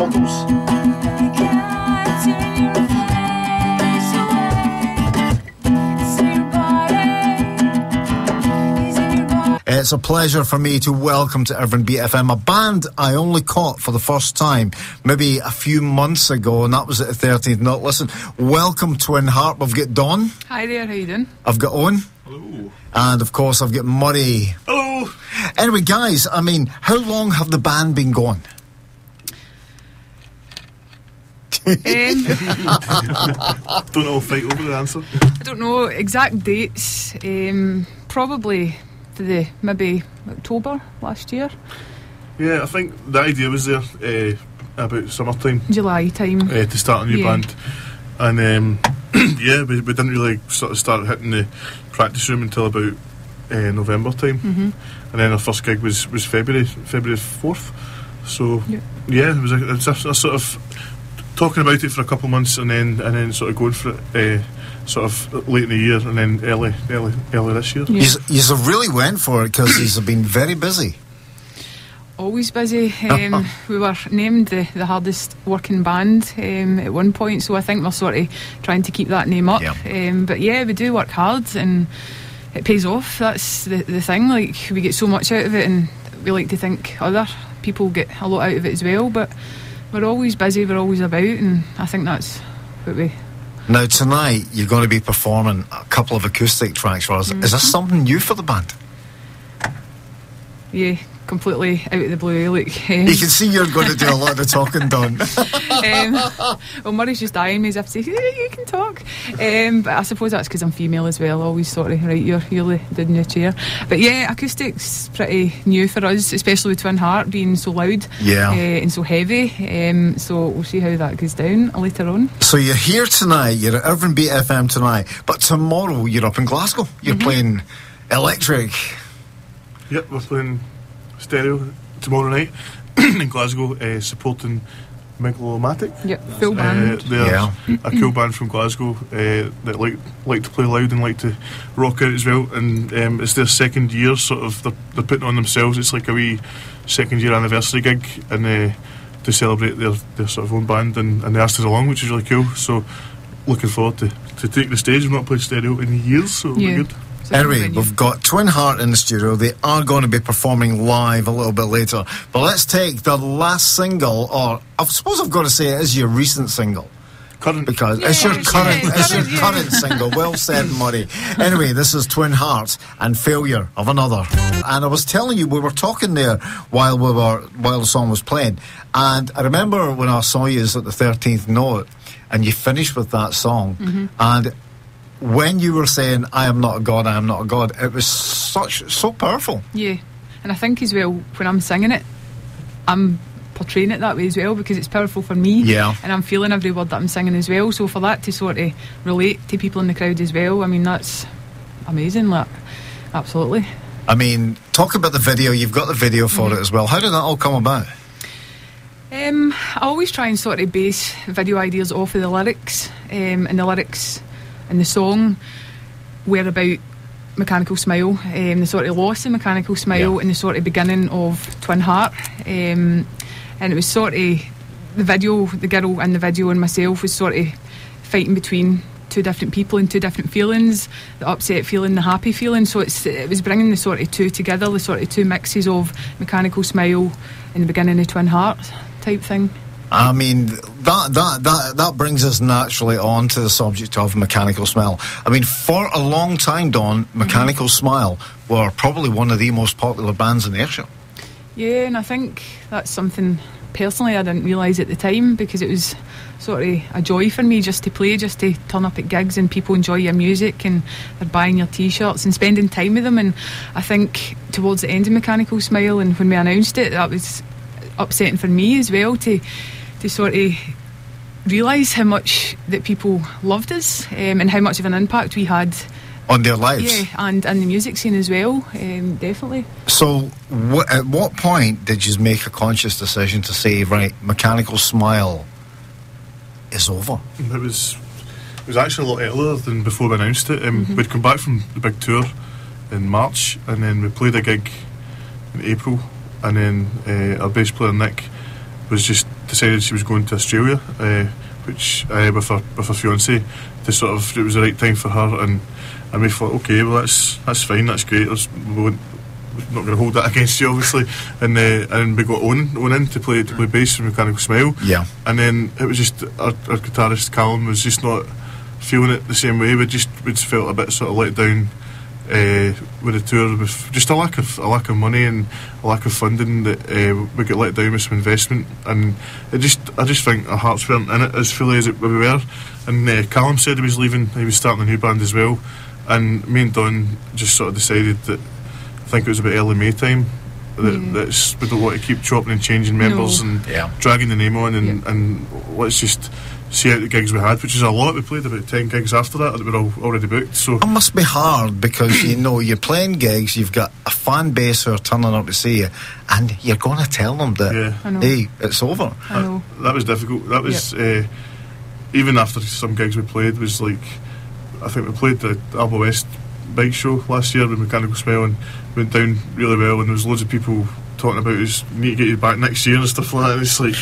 vocals. It's a pleasure for me to welcome to Everton BFM a band I only caught for the first time maybe a few months ago, and that was at the 13th Note. Listen, welcome Twin Heart. We've got Don. Hi there, how you doing? I've got Owen. Hello. And of course I've got Murray. Hello. Anyway, guys, I mean, how long have the band been going? Don't all fight over the answer. I don't know exact dates. Probably to the maybe October last year. Yeah, I think the idea was there about summertime, July time, to start a new band, and yeah, we didn't really sort of start hitting the practice room until about November time, and then our first gig was February 4th. So yeah, it was a sort of talking about it for a couple of months, and then sort of going for it sort of late in the year, and then early this year. Yeah. You really went for it because you've been very busy. Always busy. We were named the hardest working band at one point, so I think we're sort of trying to keep that name up. But yeah, we do work hard and it pays off. That's the thing. Like, we get so much out of it, and we like to think other people get a lot out of it as well. But we're always busy, we're always about, and I think that's what we... Now tonight you're going to be performing a couple of acoustic tracks for us. Is this something new for the band? Yeah, completely out of the blue. Like, you can see you're going to do a lot of talking, Don. Well, Murray's just eyeing me as if to say, hey, you can talk. But I suppose that's because I'm female as well. Always sort of, right, you're the dude in your chair. But yeah, acoustic's pretty new for us, especially with Twin Heart being so loud and so heavy. So we'll see how that goes down later on. So you're here tonight, you're at Everton BFM tonight, but tomorrow you're up in Glasgow. You're playing electric. Yep, we're playing stereo tomorrow night in Glasgow, supporting Megalomatic. Yep, full band. They're a cool band from Glasgow that like to play loud and like to rock out as well. And it's their second year, sort of. They're putting on themselves. It's like a wee second year anniversary gig, and to celebrate their sort of own band, and they asked us along, which is really cool. So looking forward to take the stage. We've not played stereo in years, so it'll be good. Anyway, we've got Twin Heart in the studio. They are going to be performing live a little bit later. But let's take the last single, or I suppose I've got to say it is your recent single. Current. Because it's your current single. Well said, Murray. Anyway, this is Twin Heart and Failure of Another. And I was telling you, we were talking there while the song was playing. And I remember when I saw you at the 13th Note, and you finished with that song, and when you were saying, I am not a god, I am not a god, it was so powerful. Yeah, and I think as well, when I'm singing it, I'm portraying it that way as well, because it's powerful for me. Yeah. And I'm feeling every word that I'm singing as well. So for that to sort of relate to people in the crowd as well, I mean, that's amazing. Like, absolutely. I mean, talk about the video. You've got the video for it as well. How did that all come about? I always try and sort of base video ideas off of the lyrics, and the lyrics and the song were about Mechanical Smile, the sort of loss of Mechanical Smile, and the sort of beginning of Twin Heart, and it was sort of the video, the girl in the video and myself was sort of fighting between two different people and two different feelings, the upset feeling, the happy feeling. So it was bringing the sort of two together, the sort of two mixes of Mechanical Smile and the beginning of Twin Heart type thing. I mean, that brings us naturally on to the subject of Mechanical Smile. I mean, for a long time, Dawn, Mechanical Smile were probably one of the most popular bands in Ayrshire. Yeah, and I think that's something personally I didn't realise at the time, because it was sort of a joy for me just to play, just to turn up at gigs and people enjoy your music and they're buying your t-shirts and spending time with them. And I think towards the end of Mechanical Smile, and when we announced it, that was upsetting for me as well, to sort of realise how much that people loved us, and how much of an impact we had on their lives. Yeah, and in the music scene as well, definitely. So at what point did you make a conscious decision to say, right, Mechanical Smile is over? It was actually a lot earlier than before we announced it. We'd come back from the big tour in March, and then we played a gig in April, and then our bass player Nick was just decided she was going to Australia, which with her fiance, to sort of, it was the right time for her, and we thought, okay, well that's fine, that's great. We're not going to hold that against you, obviously. And we got Owen in to play bass in Mechanical Smile. Yeah. And then it was just our guitarist Callum was just not feeling it the same way. We'd felt a bit sort of let down with the tour, with just a lack of money and a lack of funding, that we got let down with some investment, and I just think our hearts weren't in it as fully as we were. And Callum said he was leaving, he was starting a new band as well, and me and Don just sort of decided that, I think it was about early May time, that we don't want to keep chopping and changing members and dragging the name on, and let's just see out the gigs we had, which is a lot. We played about 10 gigs after that were all already booked. So it must be hard, because you're playing gigs, you've got a fan base who are turning up to see you, and you're going to tell them that hey, it's over. I know. That was difficult. That was even after some gigs we played, was like, I think we played the Alba West bike show last year with Mechanical Smile, and went down really well, and there was loads of people talking about us, need to get you back next year and stuff like that. And it's like,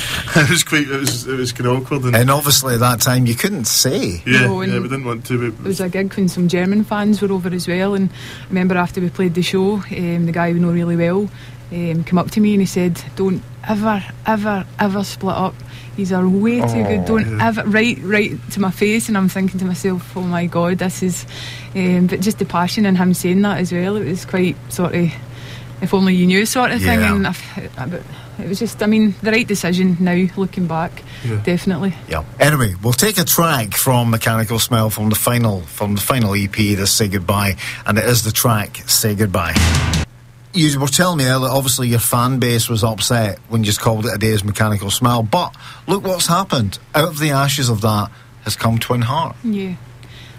it was kind of awkward, and obviously at that time you couldn't say. We didn't want to. There was a gig when some German fans were over as well, and I remember after we played the show, the guy we know really well came up to me and he said, don't ever split up, these are way too good, don't ever, right to my face. And I'm thinking to myself, oh my god, this is but just the passion in him saying that as well, it was quite sort of, if only you knew sort of thing. And it was just, I mean, the right decision now looking back. Definitely. Anyway, we'll take a track from Mechanical Smile from the final EP, this Say Goodbye, and it is the track Say Goodbye. You were telling me earlier, obviously your fan base was upset when you just called it a day as Mechanical Smile, but look what's happened. Out of the ashes of that has come Twin Heart. Yeah,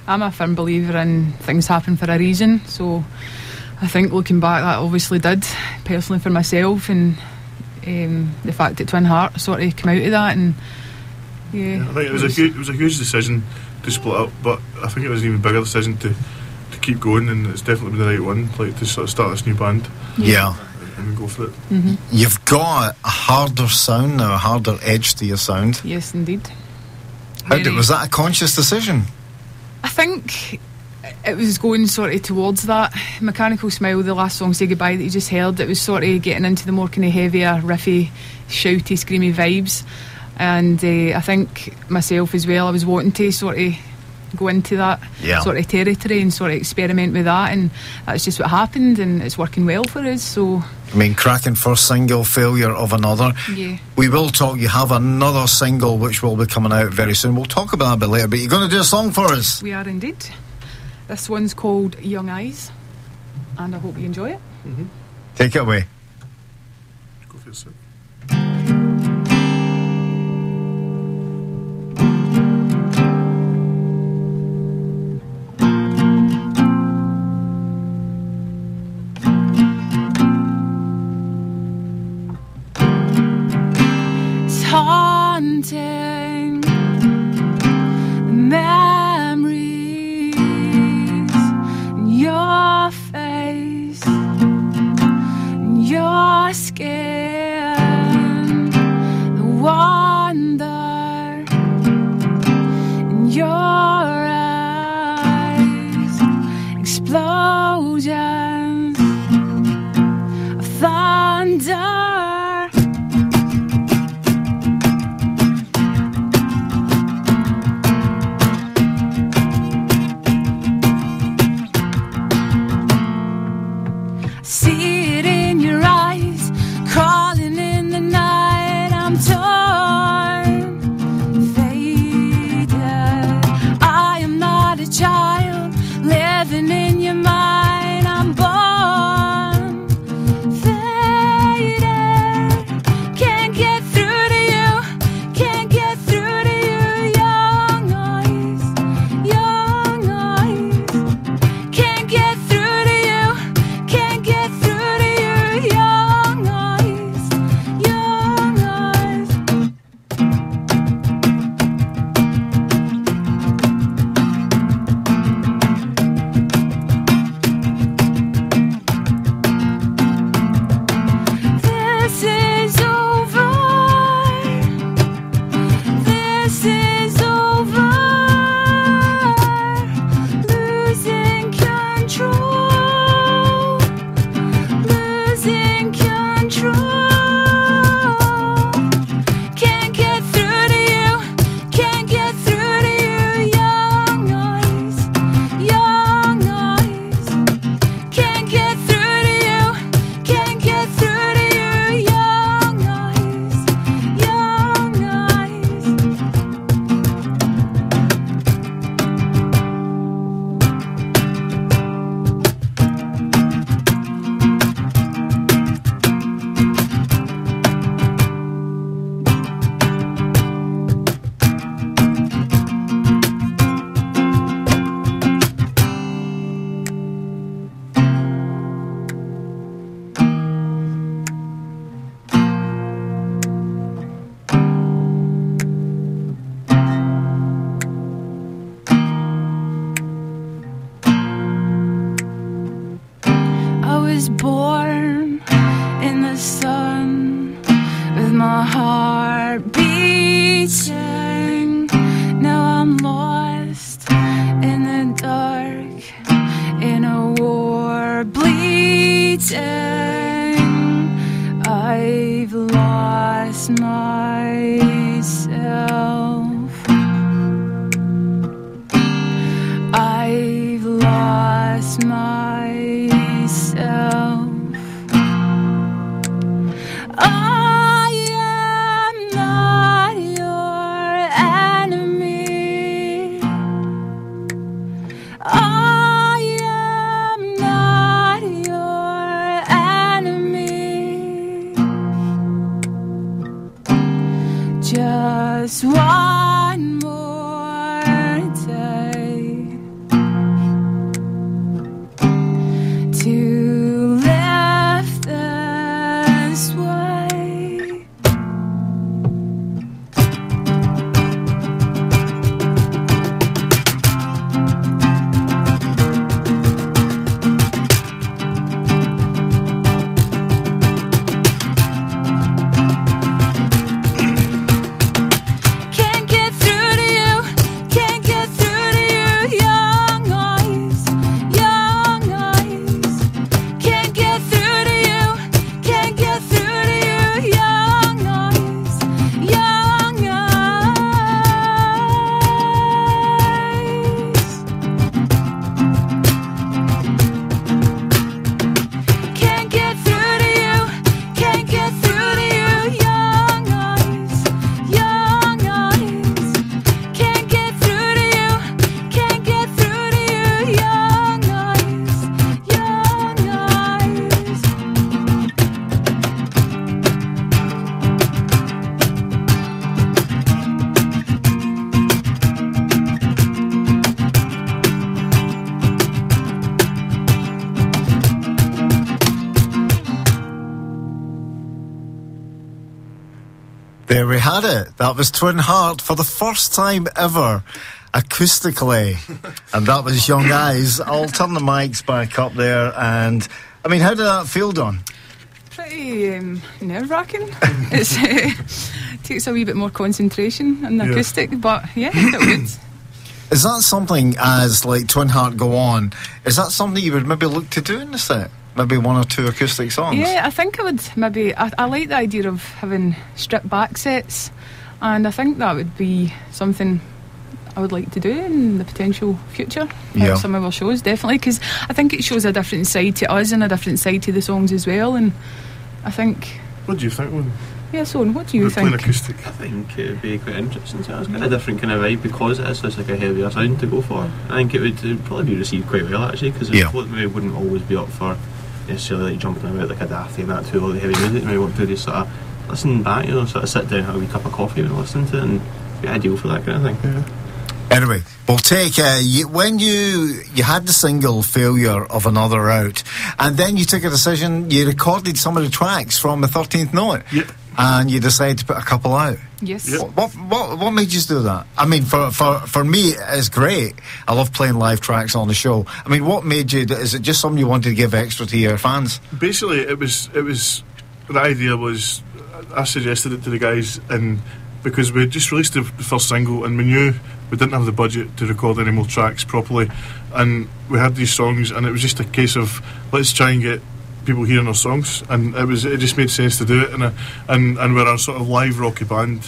I'm a firm believer in things happen for a reason, so I think looking back that obviously did, personally for myself, and the fact that Twin Heart sort of came out of that, and I think it was a huge decision to split up, but I think it was an even bigger decision to keep going, and it's definitely been the right one, like to sort of start this new band. And go for it. You've got a harder sound now, a harder edge to your sound. Yes, indeed. Was that a conscious decision? I think it was going sort of towards that. Mechanical Smile, the last song, Say Goodbye, that you just heard, it was sort of getting into the more kind of heavier, riffy, shouty, screamy vibes, and I think myself as well, I was wanting to sort of go into that sort of territory and sort of experiment with that, and that's just what happened, and it's working well for us. So I mean, cracking first single, Failure of Another. We will talk, you have another single which will be coming out very soon, we'll talk about that a bit later, but you're going to do a song for us. We are indeed. This one's called Young Eyes, and I hope you enjoy it. Take it away. Go for yourself. Haunting the memories in your face, in your skin, the wonder in your eyes, explosions of thunder. See it in your eyes, crawling in the night. I'm torn, faded. I am not a child living in your mind. I'm born, faded. Can't get through to you, can't get through to you. Young eyes, can't get through to you, can't get through. was born in the sun with my heart beating. Now I'm lost in the dark in a war bleeding. I've lost myself. I've lost myself. I am not your enemy. I am not your enemy. Just one more day to live this way. Can't get through to you, can't get through to you, young eyes, young eyes. Can't get through to you, can't get through to you, young eyes, young eyes. Can't get through to you, can't get through to you, young eyes, young eyes. Can't get through to you, can't get through to you, young eyes, young eyes. There we had it. That was Twin Heart for the first time ever, acoustically. And that was Young Eyes. I'll turn the mics back up there. And, I mean, how did that feel, Don? Pretty nerve-wracking. It's takes a wee bit more concentration on the acoustic, but yeah, it felt good. Is that something, as like Twin Heart go on, is that something you would maybe look to do in the set? Maybe one or two acoustic songs? Yeah, I think I would maybe. I like the idea of having stripped back sets, and I think that would be something I would like to do in the potential future Yeah. of some of our shows, definitely, because I think it shows a different side to us and a different side to the songs as well. And I think, What do you think, Lynn? yeah, so what do you We're playing think? acoustic. I think it would be quite interesting. So it's got a different kind of vibe because it is such like a heavier sound to go for. I think it would probably be received quite well actually, because Yeah. maybe wouldn't always be up for necessarily like jumping about like a daft and that to all the heavy music. Maybe want to just sort of listen back, sort of sit down, have a wee cup of coffee and listen to it, and be ideal for that kind of thing. Yeah. Anyway, we'll take when you had the single Failure of Another out, and then you took a decision, you recorded some of the tracks from the 13th Note. Yep. And you decided to put a couple out. Yes. Yep. What made you do that? I mean, for me, it's great. I love playing live tracks on the show. I mean, what made you? Is it just something you wanted to give extra to your fans? Basically, it was the idea was I suggested it to the guys, and because we had just released the first single and we knew we didn't have the budget to record any more tracks properly, and we had these songs, and it was just a case of let's try and get people hearing our songs, and it just made sense to do it, and we're a sort of live rocky band,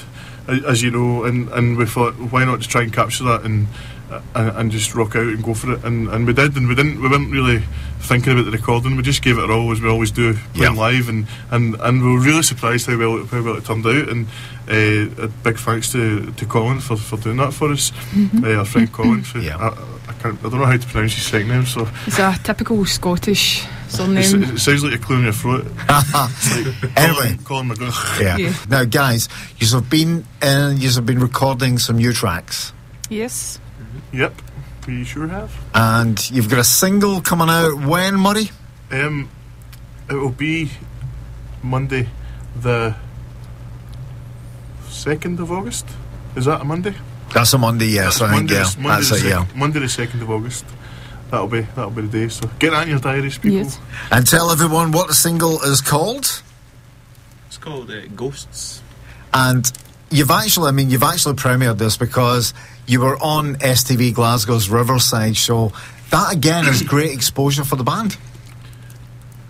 as you know, and we thought why not just try and capture that and just rock out and go for it, and we did, and we weren't really thinking about the recording, we just gave it our all as we always do playing live, and we were really surprised how well it turned out, and a big thanks to Colin for doing that for us, our friend Colin. I don't know how to pronounce his second name, so It's a typical Scottish surname. it sounds like a clue in your throat. Anyway, Colin McGhie. yeah. Now, guys, you've been recording some new tracks, Yes. Yep, we sure have. and you've got a single coming out when, Murray? It will be Monday, the 2nd of August. Is that a Monday? That's a Monday, yes. I think, yeah. That's it, yeah. Monday the 2nd of August. that'll be the day. So get that in your diaries, people. Yes. And tell everyone what the single is called. It's called Ghosts. And you've actually premiered this because you were on STV Glasgow's Riverside show. That again is great exposure for the band.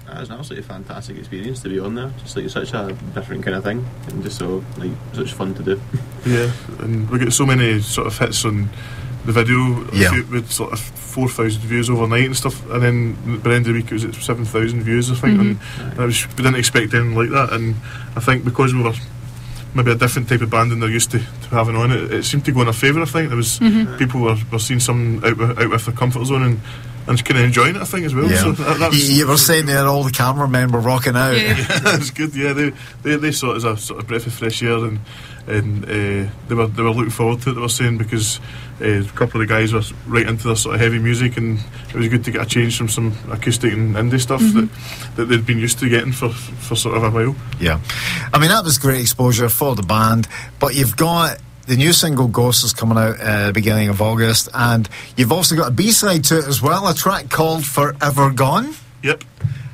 It was an absolutely fantastic experience to be on there. Just like such a different kind of thing, and just so like such fun to do. Yeah, and we get so many sort of hits on the video. Yeah. With sort of 4,000 views overnight and stuff, and then by the end of the week it was at 7,000 views, I think. And we didn't expect anything like that. And I think because we were maybe a different type of band than they're used to having on, it seemed to go in our favour. I think there was people were seeing some out with their comfort zone and kind of enjoying it, I think, as well. Yeah. So that was, you were saying there all the cameramen were rocking out. Yeah. yeah, it's good. Yeah, they saw it as a sort of breath of fresh air, and they were looking forward to it. They were saying because a couple of the guys were right into their sort of heavy music, and it was good to get a change from some acoustic and indie stuff that they'd been used to getting for sort of a while. Yeah, I mean that was great exposure for the band. But you've got the new single Ghosts is coming out at the beginning of August, and you've also got a B-side to it as well, a track called Forever Gone. Yep.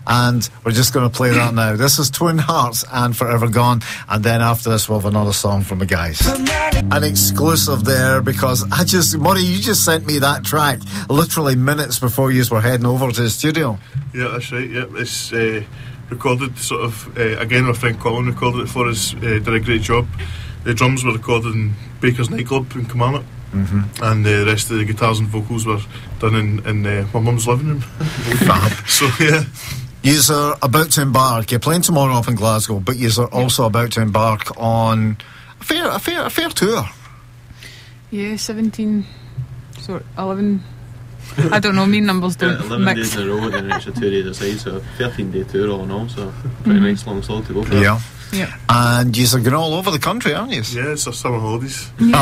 And we're just going to play that now. This is Twin Hearts and Forever Gone, and then after this we'll have another song from the guys. An exclusive there, because Murray, you just sent me that track literally minutes before you were heading over to the studio. Yeah, that's right. Yeah, it's recorded sort of again. My friend Colin recorded it for us. Did a great job. The drums were recorded in Baker's nightclub in Kilmarnock, and the rest of the guitars and vocals were done in my mum's living room. Fab. So yeah. Yous are about to embark. You're playing tomorrow up in Glasgow, but yous are also about to embark on a fair tour. Yeah, 17, 11. I don't know, me numbers don't 11 mix. days in a row and then an extra 2 days aside, so 13-day tour all in all, so pretty nice long slog to go for. Yeah. Yeah. And yous are going all over the country, aren't yous? Yeah, it's our summer holidays. Yeah.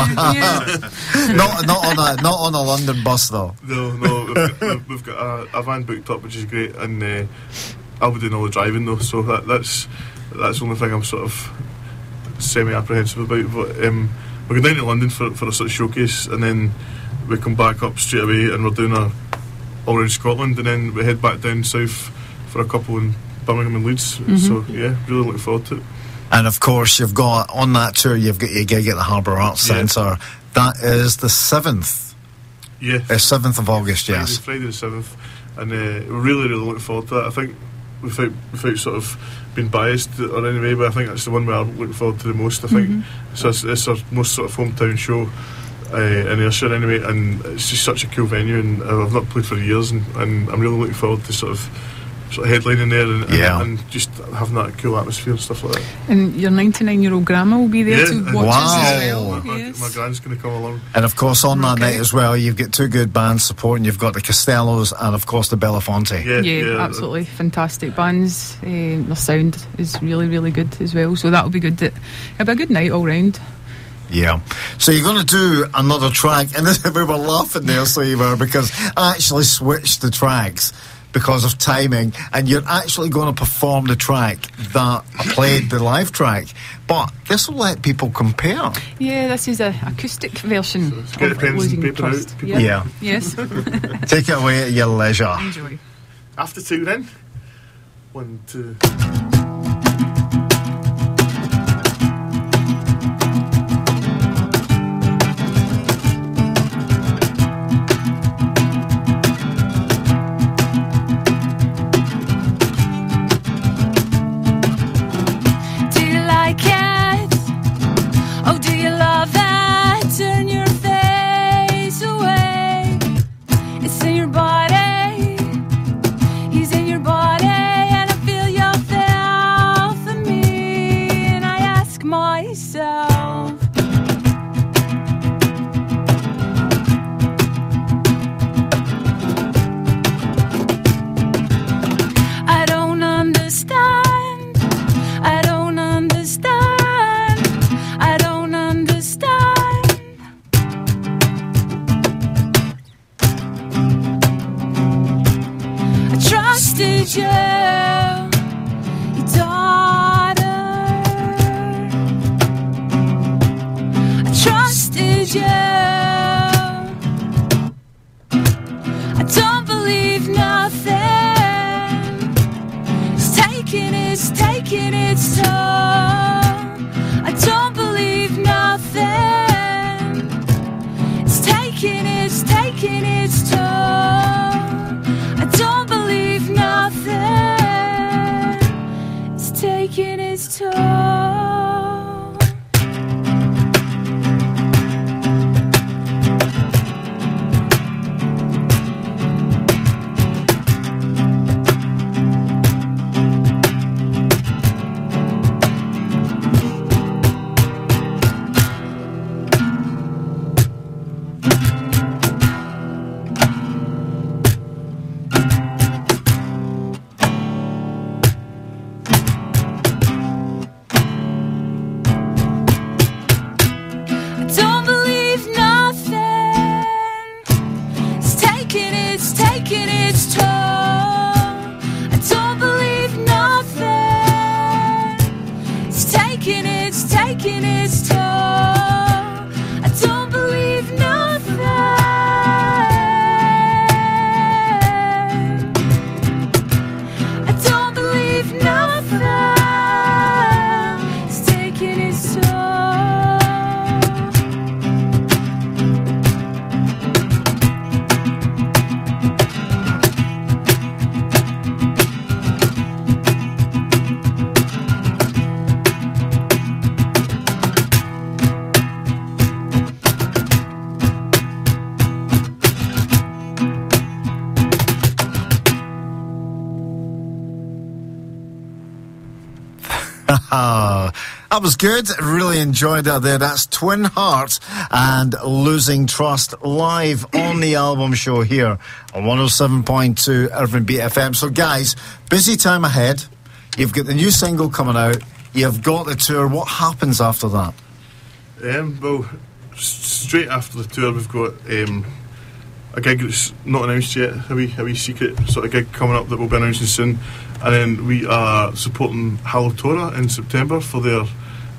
not on a London bus though. No, we've got a van booked up, which is great, and I'll be doing all the driving though, so that's the only thing I'm sort of semi-apprehensive about. But we're going down to London for a sort of showcase, and then we come back up straight away, and we're doing all around Scotland, and then we head back down south for a couple in Birmingham and Leeds. So yeah, really looking forward to it. And of course, you've got on that tour, you've got your gig at the Harbour Arts Centre. That is the 7th. Yeah, 7th of August. Yes, Friday the 7th, and we're really looking forward to that. I think without sort of being biased or anyway, but I think that's the one we are looking forward to the most. I think so. It's our most sort of hometown show in Ayrshire anyway, and it's just such a cool venue, and I've not played for years, and I'm really looking forward to sort of headlining there and just having that cool atmosphere and stuff like that. And your 99-year-old grandma will be there to watch us as Wow. well. My grand's going to come along. and of course on that night as well, you've got two good bands supporting. You've got the Costellos and of course the Belafonte. Yeah, absolutely fantastic bands. Their sound is really good as well, so that'll be good. It'll be a good night all round. Yeah. So you're going to do another track, and we were laughing there, so you were, because I actually switched the tracks because of timing, and you're actually going to perform the track that I played, the live track, but this will let people compare. Yeah, this is a acoustic version get of the pens and Losing paper Trust. out, people. Yeah. Yes. Take it away at your leisure. Enjoy. After 2 then. 1, 2. I don't believe believe nothing. It's taking its toll. I don't believe nothing. It's taking its toll. I don't believe nothing. It's taking its toll. That was good. Really enjoyed that there. That's Twin Heart and Losing Trust live on the album show here on 107.2 Irvine Beat FM. So, guys, busy time ahead. You've got the new single coming out. You've got the tour. What happens after that? Well, straight after the tour, we've got a gig that's not announced yet, a wee secret sort of gig coming up that we'll be announcing soon. And then we are supporting Halotora in September for their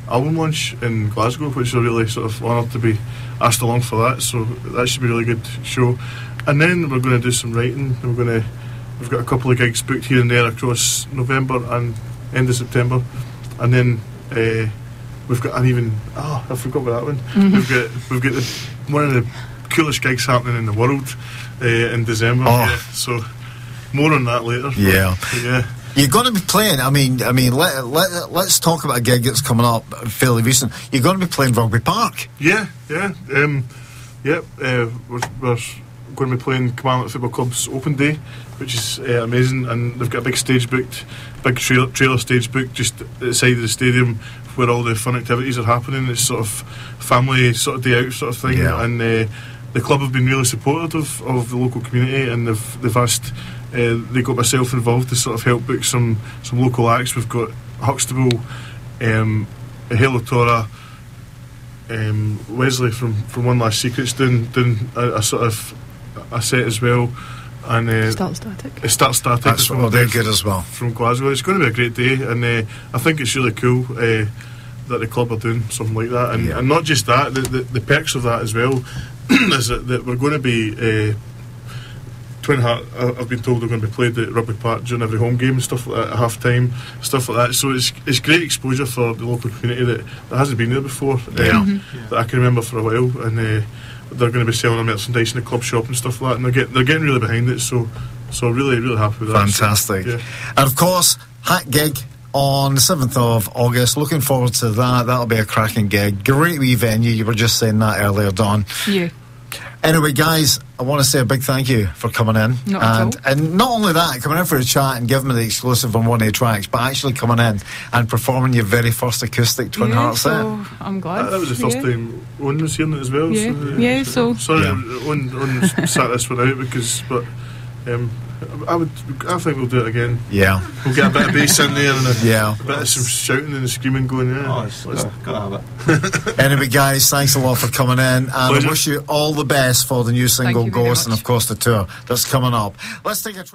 album launch in Glasgow, which we're really sort of honoured to be asked along for that. So that should be a really good show. And then we're going to do some writing. We've got a couple of gigs booked here and there across November and end of September. And then we've got I forgot about that one. Mm-hmm. We've got one of the coolest gigs happening in the world in December. Oh. Yeah, so more on that later. Yeah. Yeah. You're going to be playing. I mean, let's talk about a gig that's coming up fairly recent. You're going to be playing Rugby Park. Yeah. We're going to be playing Commandant Football Club's Open Day, which is amazing, and they've got a big stage booked, big trailer stage booked just outside of the stadium where all the fun activities are happening. It's sort of family sort of day out sort of thing, yeah. And the club have been really supportive of the local community, and they've asked. They got myself involved to sort of help book some local acts. We've got Huxtable, Halotora, Wesley from One Last Secrets doing a sort of a set as well, and Start Static. That's they're good as well from Glasgow. It's going to be a great day, and I think it's really cool that the club are doing something like that, and not just that. The perks of that as well is that we're going to be. Twin Heart, I've been told, they're going to be played at Rugby Park during every home game and stuff like that, at half time, stuff like that. So it's great exposure for the local community that hasn't been there before, that I can remember for a while. And they're going to be selling their merchandise in the club shop and stuff like that. And they're getting really behind it. So really, really happy with that. Fantastic. So, yeah. And of course, Hat gig on the 7th of August. Looking forward to that. That'll be a cracking gig. Great wee venue. You were just saying that earlier, Dawn. Yeah. Anyway, guys, I want to say a big thank you for coming in. And not only that, coming in for a chat and giving me the exclusive on one of the tracks, but actually coming in and performing your very first acoustic Twin Heart set. So I'm glad. That was the first time Owen was hearing it as well. Yeah. So sorry, Owen sat this one out but I think we'll do it again. Yeah. We'll get a bit of bass in there and a bit of some shouting and shouting going. Yeah. Gotta have it. Anyway, guys, thanks a lot for coming in, and Pleasure. I wish you all the best for the new single Thank you very Ghost, much. and of course the tour that's coming up. Let's take a